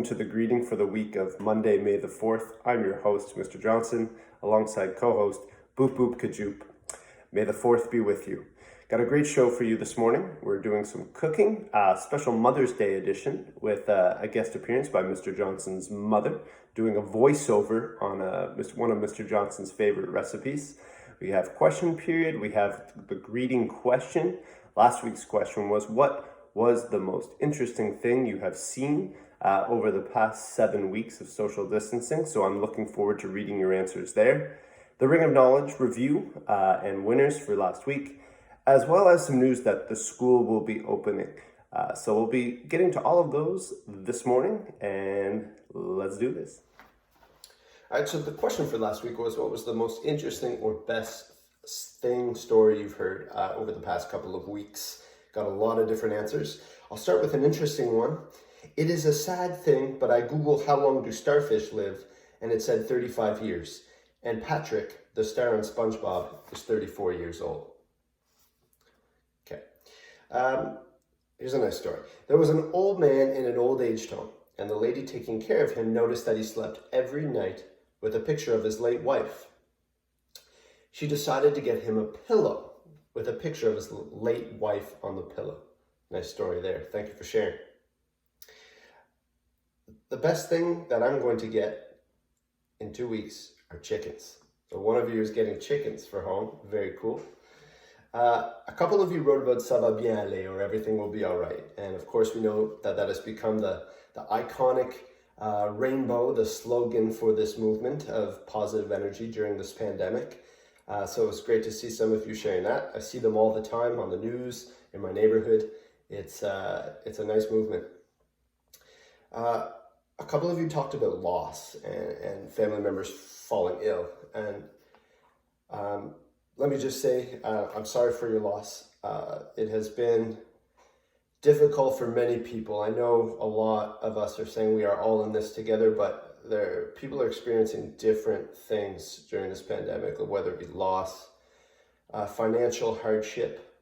to the greeting for the week of Monday, May the 4th. I'm your host, Mr. Johnson, alongside co-host Boop Boop Kajoop. May the 4th be with you. Got a great show for you this morning. We're doing some cooking, a special Mother's Day edition with a guest appearance by Mr. Johnson's mother, doing a voiceover on one of Mr. Johnson's favorite recipes. We have question period. We have the greeting question. Last week's question was, what was the most interesting thing you have seen over the past 7 weeks of social distancing? So I'm looking forward to reading your answers there. The Ring of Knowledge review and winners for last week, as well as some news that the school will be opening. So we'll be getting to all of those this morning, and let's do this. All right, so the question for last week was, what was the most interesting or best story you've heard over the past couple of weeks? Got a lot of different answers. I'll start with an interesting one. It is a sad thing, but I Googled how long do starfish live, and it said 35 years. And Patrick, the star on SpongeBob, is 34 years old. Okay. Here's a nice story. There was an old man in an old age home, and the lady taking care of him noticed that he slept every night with a picture of his late wife. She decided to get him a pillow with a picture of his late wife on the pillow. Nice story there. Thank you for sharing. The best thing that I'm going to get in 2 weeks are chickens. So one of you is getting chickens for home. Very cool. A couple of you wrote about ça va bien aller, or everything will be all right. And of course, we know that has become the iconic rainbow, the slogan for this movement of positive energy during this pandemic. So it's great to see some of you sharing that. I see them all the time on the news, in my neighborhood. It's a nice movement. A couple of you talked about loss and family members falling ill. And let me just say, I'm sorry for your loss. It has been difficult for many people. I know a lot of us are saying we are all in this together, but people are experiencing different things during this pandemic, whether it be loss, financial hardship,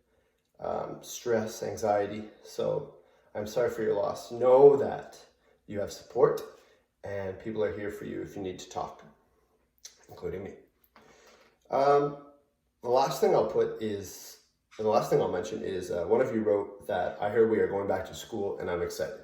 stress, anxiety. So I'm sorry for your loss. Know that you have support and people are here for you if you need to talk, including me. The last thing I'll mention is one of you wrote that I heard we are going back to school and I'm excited.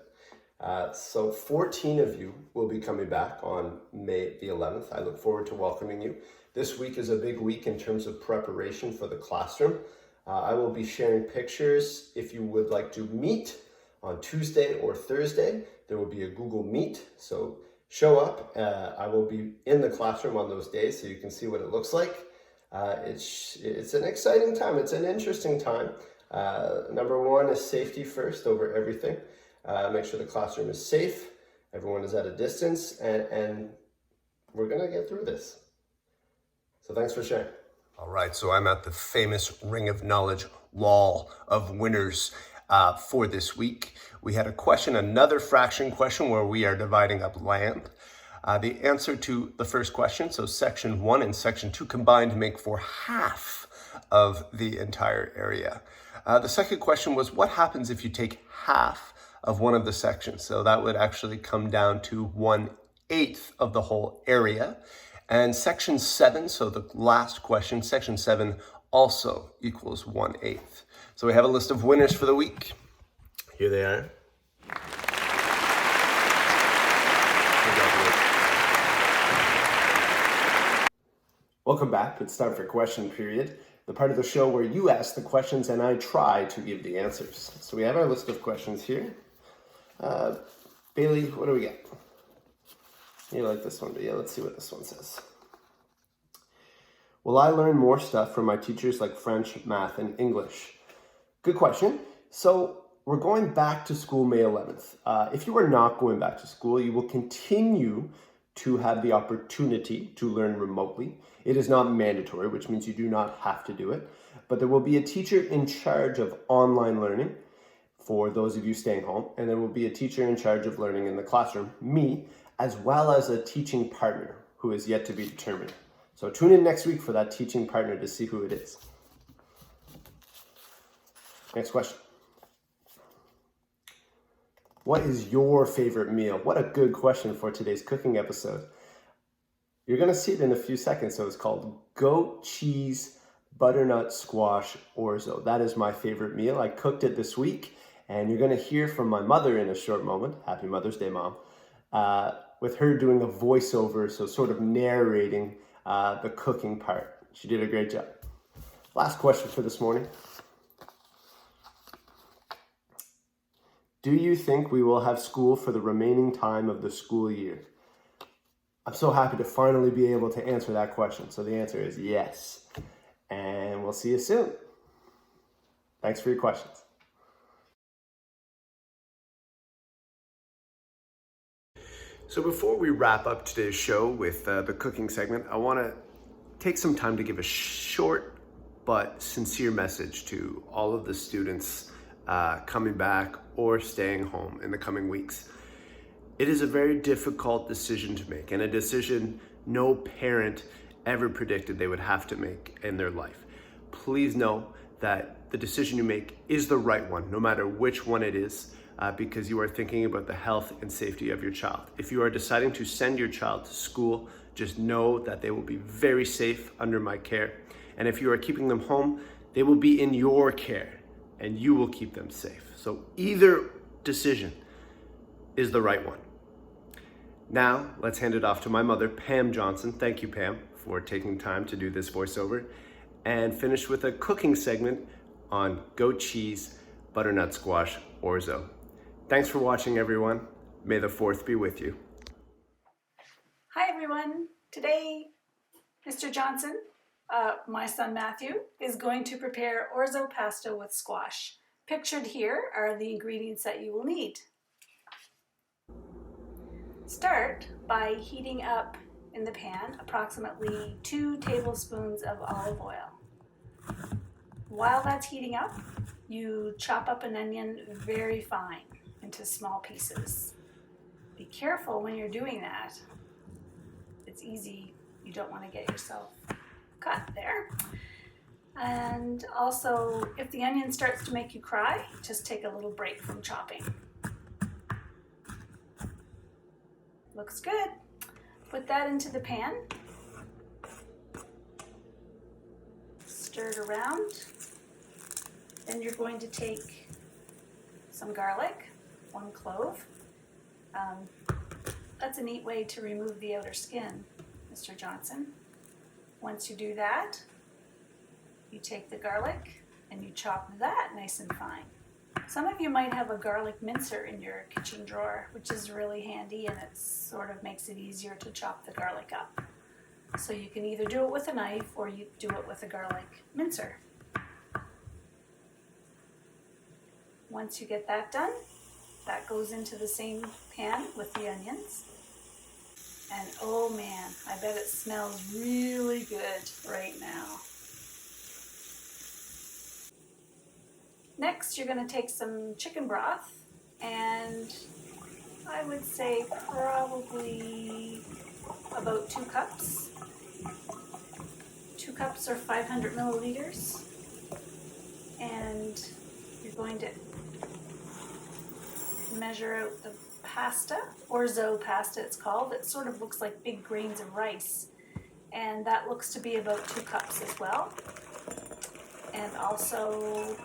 So 14 of you will be coming back on May the 11th. I look forward to welcoming you. This week is a big week in terms of preparation for the classroom. I will be sharing pictures. If you would like to meet on Tuesday or Thursday, there will be a Google Meet. So show up. I will be in the classroom on those days so you can see what it looks like. It's an exciting time. It's an interesting time. Number one is safety first over everything. Make sure the classroom is safe, everyone is at a distance, and we're going to get through this. So thanks for sharing. All right, so I'm at the famous Ring of Knowledge wall of winners for this week. We had another fraction question where we are dividing up land. The answer to the first question, so section 1 and section 2 combined make for half of the entire area. The second question was, what happens if you take half of one of the sections? So that would actually come down to 1/8 of the whole area. And section 7, so the last question, section 7 also equals 1/8. So we have a list of winners for the week. Here they are. Welcome back. It's time for question period, the part of the show where you ask the questions and I try to give the answers. So we have our list of questions here. Bailey, what do we got? You like this one, but yeah, let's see what this one says. Will I learn more stuff from my teachers like French, math, and English? Good question. So we're going back to school May 11th. If you are not going back to school, you will continue to have the opportunity to learn remotely. It is not mandatory, which means you do not have to do it, but there will be a teacher in charge of online learning for those of you staying home, and there will be a teacher in charge of learning in the classroom, me, as well as a teaching partner who is yet to be determined. So tune in next week for that teaching partner to see who it is. Next question. What is your favorite meal? What a good question for today's cooking episode. You're going to see it in a few seconds. So it's called goat cheese butternut squash orzo. That is my favorite meal. I cooked it this week, and you're going to hear from my mother in a short moment. Happy Mother's Day, Mom. With her doing a voiceover, so sort of narrating the cooking part. She did a great job. Last question for this morning. Do you think we will have school for the remaining time of the school year? I'm so happy to finally be able to answer that question. So the answer is yes. And we'll see you soon. Thanks for your questions. So before we wrap up today's show with the cooking segment, I want to take some time to give a short but sincere message to all of the students coming back or staying home in the coming weeks. It is a very difficult decision to make, and a decision no parent ever predicted they would have to make in their life. Please know that the decision you make is the right one, no matter which one it is, because you are thinking about the health and safety of your child. If you are deciding to send your child to school, just know that they will be very safe under my care. And if you are keeping them home, they will be in your care, and you will keep them safe. So either decision is the right one. Now, let's hand it off to my mother, Pam Johnson. Thank you, Pam, for taking time to do this voiceover, and finish with a cooking segment on goat cheese butternut squash orzo. Thanks for watching, everyone. May the 4th be with you. Hi, everyone. Today, Mr. Johnson, my son Matthew, is going to prepare orzo pasta with squash. Pictured here are the ingredients that you will need. Start by heating up in the pan approximately 2 tablespoons of olive oil. While that's heating up, you chop up an onion very fine into small pieces. Be careful when you're doing that. It's easy. You don't want to get yourself cut there. And also, if the onion starts to make you cry, just take a little break from chopping. Looks good. Put that into the pan. Stir it around. Then you're going to take some garlic, 1 clove. That's a neat way to remove the outer skin, Mr. Johnson. Once you do that, you take the garlic and you chop that nice and fine. Some of you might have a garlic mincer in your kitchen drawer, which is really handy, and it sort of makes it easier to chop the garlic up. So you can either do it with a knife or you do it with a garlic mincer. Once you get that done, that goes into the same pan with the onions. And oh man, I bet it smells really good right now. Next, you're going to take some chicken broth, and I would say probably about 2 cups. 2 cups are 500 milliliters. And you're going to measure out the pasta, orzo pasta it's called. It sort of looks like big grains of rice. And that looks to be about 2 cups as well. And also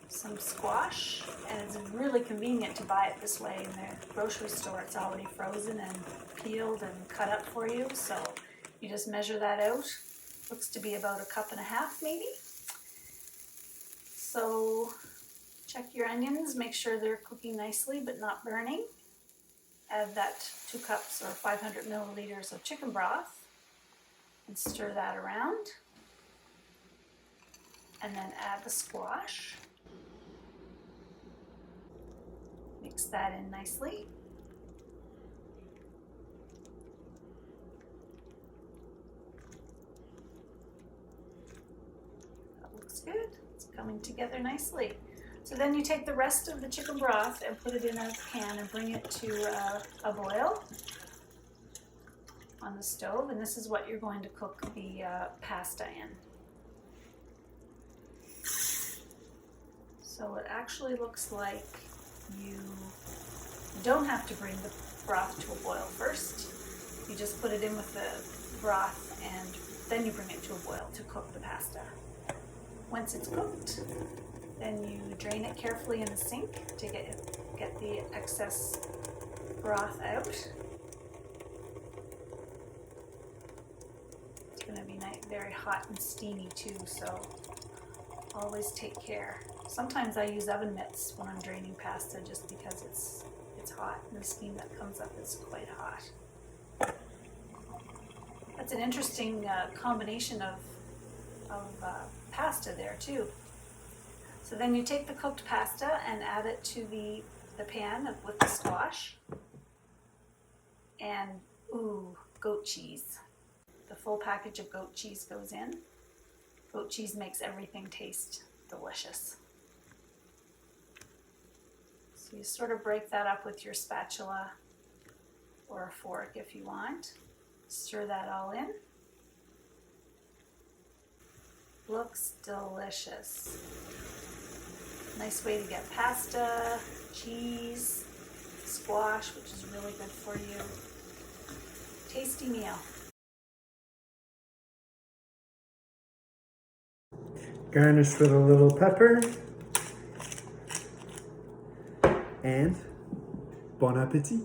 some squash, and it's really convenient to buy it this way in the grocery store. It's already frozen and peeled and cut up for you, so you just measure that out. Looks to be about 1.5 cups maybe. So check your onions, make sure they're cooking nicely but not burning. Add that 2 cups or 500 milliliters of chicken broth and stir that around. And then add the squash. Mix that in nicely. That looks good. It's coming together nicely. So then you take the rest of the chicken broth and put it in a pan and bring it to a boil on the stove. And this is what you're going to cook the pasta in. So it actually looks like You don't have to bring the broth to a boil first. You just put it in with the broth and then you bring it to a boil to cook the pasta. Once it's cooked, then you drain it carefully in the sink to get the excess broth out. It's going to be very hot and steamy too, so always take care. Sometimes I use oven mitts when I'm draining pasta just because it's hot and the steam that comes up is quite hot. That's an interesting combination of pasta there too. So then you take the cooked pasta and add it to the pan with the squash. And ooh, goat cheese. The full package of goat cheese goes in. Goat cheese makes everything taste delicious. So you sort of break that up with your spatula or a fork if you want. Stir that all in. Looks delicious. Nice way to get pasta, cheese, squash, which is really good for you. Tasty meal. Garnish with a little pepper. And bon appetit.